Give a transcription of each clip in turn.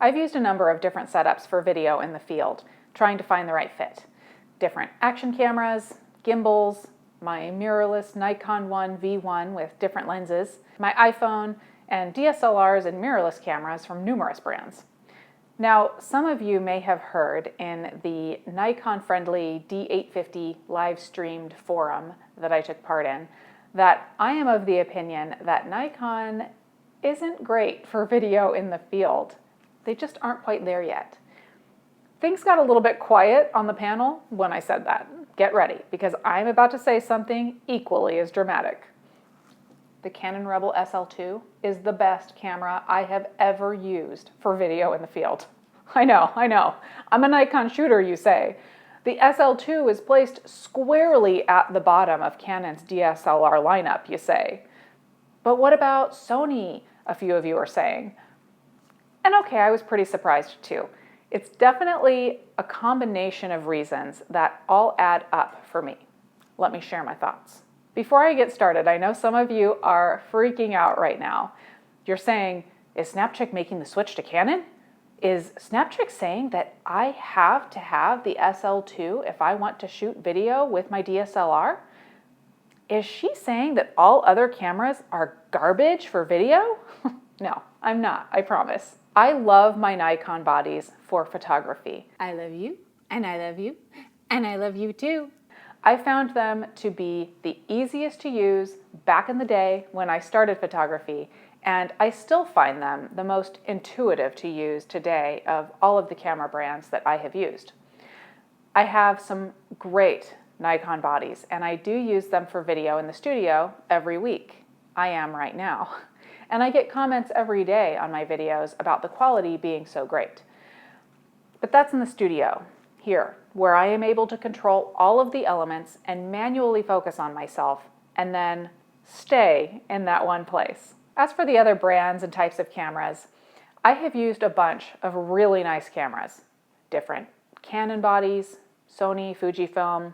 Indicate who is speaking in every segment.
Speaker 1: I've used a number of different setups for video in the field, trying to find the right fit. Different action cameras, gimbals, my mirrorless Nikon 1 V1 with different lenses, my iPhone, and DSLRs and mirrorless cameras from numerous brands. Now, some of you may have heard in the Nikon-friendly D850 live-streamed forum that I took part in that I am of the opinion that Nikon isn't great for video in the field. They just aren't quite there yet. Things got a little bit quiet on the panel when I said that. Get ready, because I'm about to say something equally as dramatic. The Canon Rebel SL2 is the best camera I have ever used for video in the field. I know. I'm a Nikon shooter, you say. The SL2 is placed squarely at the bottom of Canon's DSLR lineup, you say. But what about Sony, a few of you are saying? And okay, I was pretty surprised too. It's definitely a combination of reasons that all add up for me. Let me share my thoughts. Before I get started, I know some of you are freaking out right now. You're saying, is Snapchick making the switch to Canon? Is Snapchick saying that I have to have the SL2 if I want to shoot video with my DSLR? Is she saying that all other cameras are garbage for video? No, I'm not, I promise. I love my Nikon bodies for photography. I love you, and I love you, and I love you too. I found them to be the easiest to use back in the day when I started photography, and I still find them the most intuitive to use today of all of the camera brands that I have used. I have some great Nikon bodies, and I do use them for video in the studio every week. I am right now. And I get comments every day on my videos about the quality being so great. But that's in the studio, here, where I am able to control all of the elements and manually focus on myself, and then stay in that one place. As for the other brands and types of cameras, I have used a bunch of really nice cameras. Different Canon bodies, Sony, Fujifilm.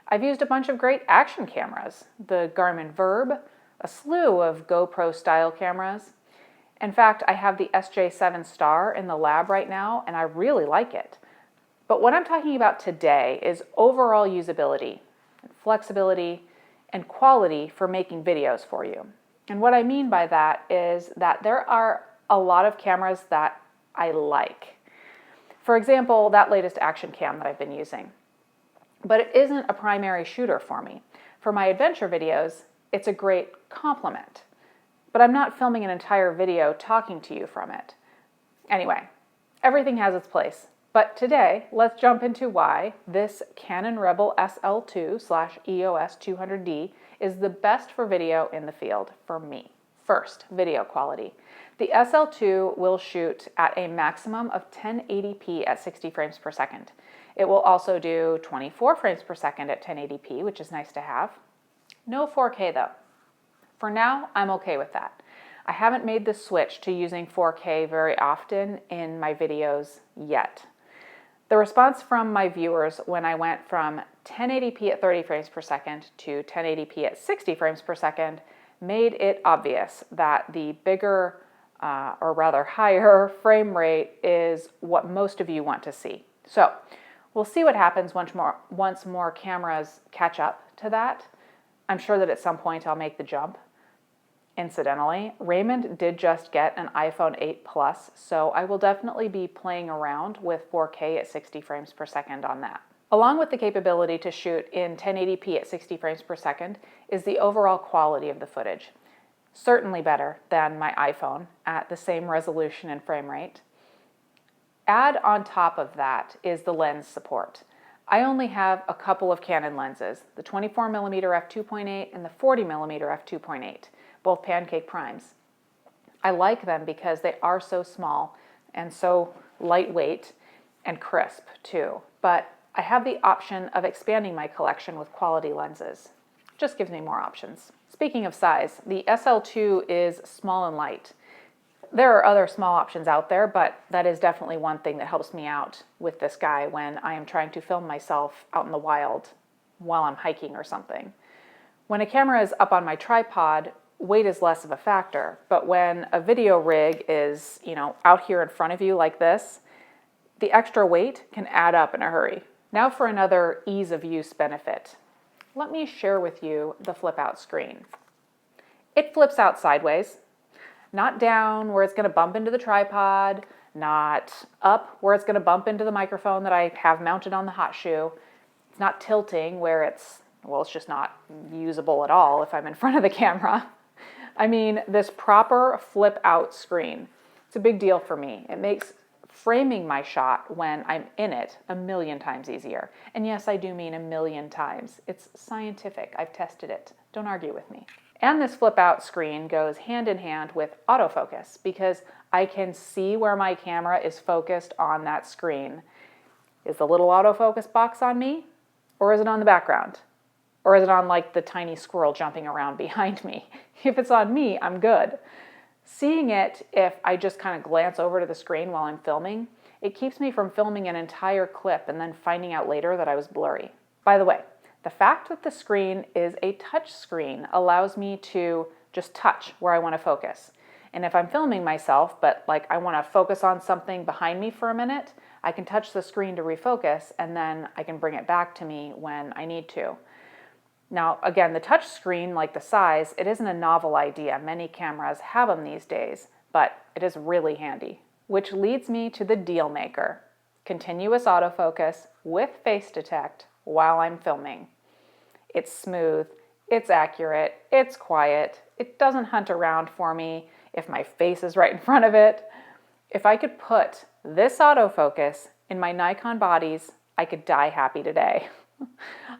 Speaker 1: I've used a bunch of great action cameras, the Garmin Verb, a slew of GoPro style cameras. In fact, I have the SJ7 Star in the lab right now, and I really like it. But what I'm talking about today is overall usability, flexibility, and quality for making videos for you. And what I mean by that is that there are a lot of cameras that I like. For example, that latest action cam that I've been using. But it isn't a primary shooter for me. For my adventure videos, it's a great complement. But I'm not filming an entire video talking to you from it. Anyway, everything has its place. But today, let's jump into why this Canon Rebel SL2/EOS 200D is the best for video in the field for me. First, video quality. The SL2 will shoot at a maximum of 1080p at 60 frames per second. It will also do 24 frames per second at 1080p, which is nice to have. No 4K though. For now, I'm okay with that. I haven't made the switch to using 4K very often in my videos yet. The response from my viewers when I went from 1080p at 30 frames per second to 1080p at 60 frames per second made it obvious that the bigger, or rather higher frame rate is what most of you want to see. So we'll see what happens once more cameras catch up to that. I'm sure that at some point I'll make the jump. Incidentally, Raymond did just get an iPhone 8 Plus, so I will definitely be playing around with 4K at 60 frames per second on that. Along with the capability to shoot in 1080p at 60 frames per second is the overall quality of the footage. Certainly better than my iPhone at the same resolution and frame rate. Add on top of that is the lens support. I only have a couple of Canon lenses, the 24mm f2.8 and the 40mm f2.8. Both pancake primes. I like them because they are so small and so lightweight and crisp too, but I have the option of expanding my collection with quality lenses. Just gives me more options. Speaking of size, the SL2 is small and light. There are other small options out there, but that is definitely one thing that helps me out with this guy when I am trying to film myself out in the wild while I'm hiking or something. When a camera is up on my tripod, weight is less of a factor. But when a video rig is, out here in front of you like this, the extra weight can add up in a hurry. Now for another ease of use benefit. Let me share with you the flip out screen. It flips out sideways, not down where it's going to bump into the tripod, not up where it's going to bump into the microphone that I have mounted on the hot shoe. It's not tilting where it's just not usable at all if I'm in front of the camera. I mean, this proper flip out screen, it's a big deal for me. It makes framing my shot when I'm in it a million times easier. And yes, I do mean a million times. It's scientific. I've tested it. Don't argue with me. And this flip out screen goes hand in hand with autofocus because I can see where my camera is focused on that screen. Is the little autofocus box on me? Or is it on the background? Or is it on like the tiny squirrel jumping around behind me? If it's on me, I'm good. Seeing it, if I just kind of glance over to the screen while I'm filming, it keeps me from filming an entire clip and then finding out later that I was blurry. By the way, the fact that the screen is a touch screen allows me to just touch where I want to focus. And if I'm filming myself, but like I want to focus on something behind me for a minute, I can touch the screen to refocus and then I can bring it back to me when I need to. Now, again, the touch screen, like the size, it isn't a novel idea. Many cameras have them these days, but it is really handy. Which leads me to the deal maker. Continuous autofocus with face detect while I'm filming. It's smooth, it's accurate, it's quiet, it doesn't hunt around for me if my face is right in front of it. If I could put this autofocus in my Nikon bodies, I could die happy today.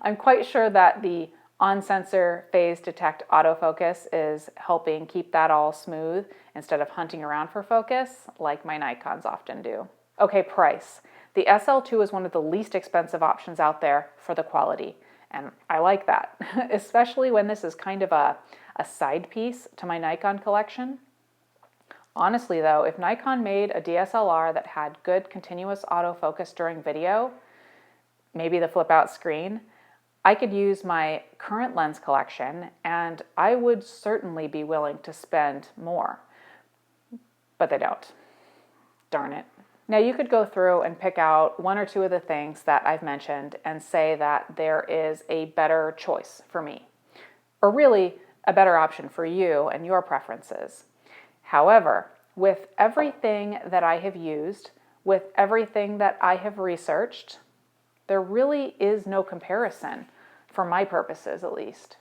Speaker 1: I'm quite sure that the on-sensor phase detect autofocus is helping keep that all smooth instead of hunting around for focus like my Nikons often do. Okay, price. The SL2 is one of the least expensive options out there for the quality, and I like that, especially when this is kind of a side piece to my Nikon collection. Honestly though, if Nikon made a DSLR that had good continuous autofocus during video, maybe the flip out screen, I could use my current lens collection and I would certainly be willing to spend more. But they don't. Darn it. Now you could go through and pick out one or two of the things that I've mentioned and say that there is a better choice for me, or really a better option for you and your preferences. However, with everything that I have used, with everything that I have researched, there really is no comparison, for my purposes at least.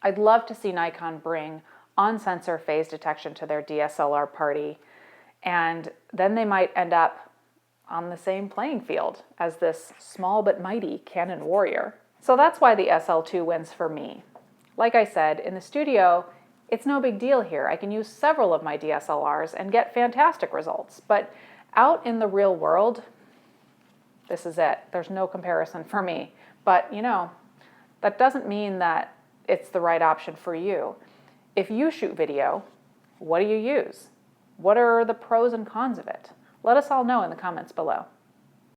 Speaker 1: I'd love to see Nikon bring on-sensor phase detection to their DSLR party, and then they might end up on the same playing field as this small but mighty Canon warrior. So that's why the SL2 wins for me. Like I said, in the studio, it's no big deal here. I can use several of my DSLRs and get fantastic results, but out in the real world, this is it. There's no comparison for me. But, that doesn't mean that it's the right option for you. If you shoot video, what do you use? What are the pros and cons of it? Let us all know in the comments below.